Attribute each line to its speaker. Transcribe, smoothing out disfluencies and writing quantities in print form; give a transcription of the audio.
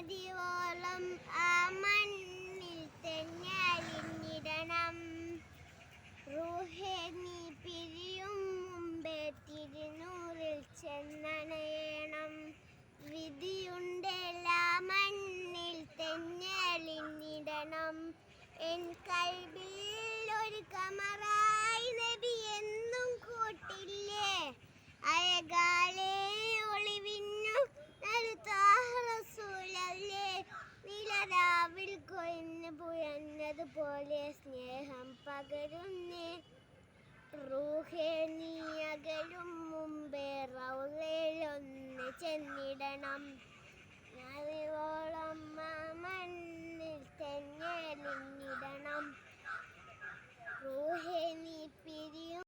Speaker 1: മതിയോളം ആ മണ്ണിൽ തന്നെ അലിഞ്ഞിടണം. റൂഹേ നീ പിരിയും മുമ്പേ തിരുനൂറിൽ ചെന്നണയണം. വിധിയുണ്ടെല്ലാ മണ്ണിൽ തന്നെ അലിഞ്ഞിടണം. എൻ കൽബിൽ ഒരു കമറായി നബി എന്നും കൂട്ടില്ലേ. അഴകാലേ ഒളിവിന്നു റസൂലല്ലേ. നിലരാവിൽ കൊയിന്ന് പുഴഞ്ഞതുപോലെ സ്നേഹം പകരും